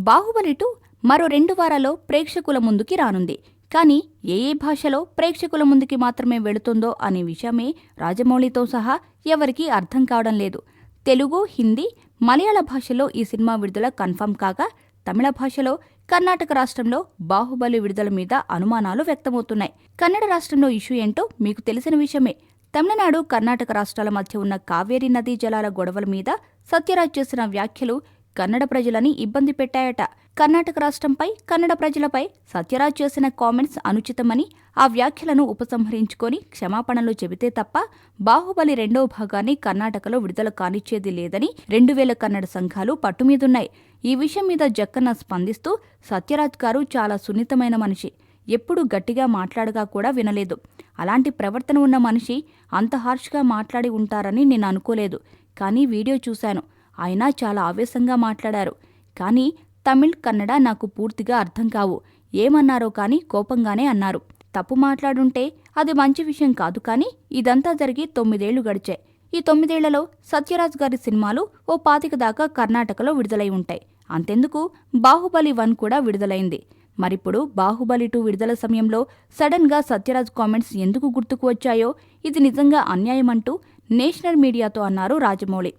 బాహుబలి 2 మరో 2 వారాల్లో ప్రేక్షకుల ముందుకి రానుంది. కానీ ఏ భాషలో ప్రేక్షకుల ముందుకి మాత్రమే వెళుతుందో అనే విషయమే రాజమౌళితో సహా ఎవరికీ అర్థం కావడం లేదు. తెలుగు, హిందీ, మలయాళ భాషలో ఈ సినిమా విడుదల కన్ఫర్మ్ కాగా తమిళ భాషలో కర్ణాటక రాష్ట్రంలో బాహుబలి విడుదల మీద అనుమానాలు వ్యక్తమవుతున్నాయి. కన్నడ రాష్ట్రంలో ఇష్యూ ఏంటో మీకు తెలిసిన విషయమే. తమిళనాడు, కర్ణాటక రాష్ట్రాల మధ్య ఉన్న కావేరీ నదీ జలాల గొడవల మీద సత్యరాజ్ చేసిన వ్యాఖ్యలు కన్నడ ప్రజలని ఇబ్బంది పెట్టాయట. కర్ణాటక రాష్ట్రంపై, కన్నడ ప్రజలపై సత్యరాజ్ చేసిన కామెంట్స్ అనుచితమని, ఆ వ్యాఖ్యలను ఉపసంహరించుకొని క్షమాపణలు చెబితే తప్ప బాహుబలి 2వ భాగాన్ని కర్ణాటకలో విడుదల కానిచ్చేది లేదని 2000 కన్నడ సంఘాలు పట్టుమీదున్నాయి. ఈ విషయం మీద జక్కన్న స్పందిస్తూ, సత్యరాజ్ గారు చాలా సున్నితమైన మనిషి, ఎప్పుడూ గట్టిగా మాట్లాడగా కూడా వినలేదు. అలాంటి ప్రవర్తన ఉన్న మనిషి అంత హార్ష్గా మాట్లాడి ఉంటారని నేను అనుకోలేదు. కానీ వీడియో చూశాను, ఆయన చాలా ఆవేశంగా మాట్లాడారు. కానీ తమిళ్, కన్నడ నాకు పూర్తిగా అర్థం కావు. ఏమన్నారో కానీ కోపంగానే అన్నారు. తప్పు మాట్లాడుంటే అది మంచి విషయం కాదు. కానీ ఇదంతా జరిగి 9 ఏళ్లు గడిచాయి. ఈ 9 ఏళ్లలో సత్యరాజ్ గారి సినిమాలు ఓ 25 దాకా కర్ణాటకలో విడుదలై ఉంటాయి. అంతెందుకు, బాహుబలి 1 కూడా విడుదలైంది. మరిప్పుడు బాహుబలి 2 విడుదల సమయంలో సడన్ గా సత్యరాజ్ కామెంట్స్ ఎందుకు గుర్తుకు వచ్చాయో ఇది నిజంగా అన్యాయమంటూ నేషనల్ మీడియాతో అన్నారు రాజమౌళి.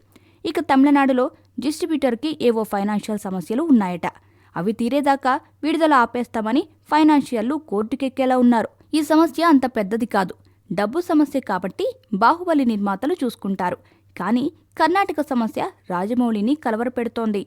ఇక తమిళనాడులో డిస్ట్రిబ్యూటర్కి ఏవో ఫైనాన్షియల్ సమస్యలు ఉన్నాయట. అవి తీరేదాకా విడుదల ఆపేస్తామని ఫైనాన్షియల్లు కోర్టుకెక్కేలా ఉన్నారు. ఈ సమస్య అంత పెద్దది కాదు, డబ్బు సమస్య కాబట్టి బాహుబలి నిర్మాతలు చూసుకుంటారు. కానీ కర్ణాటక సమస్య రాజమౌళిని కలవరపెడుతోంది.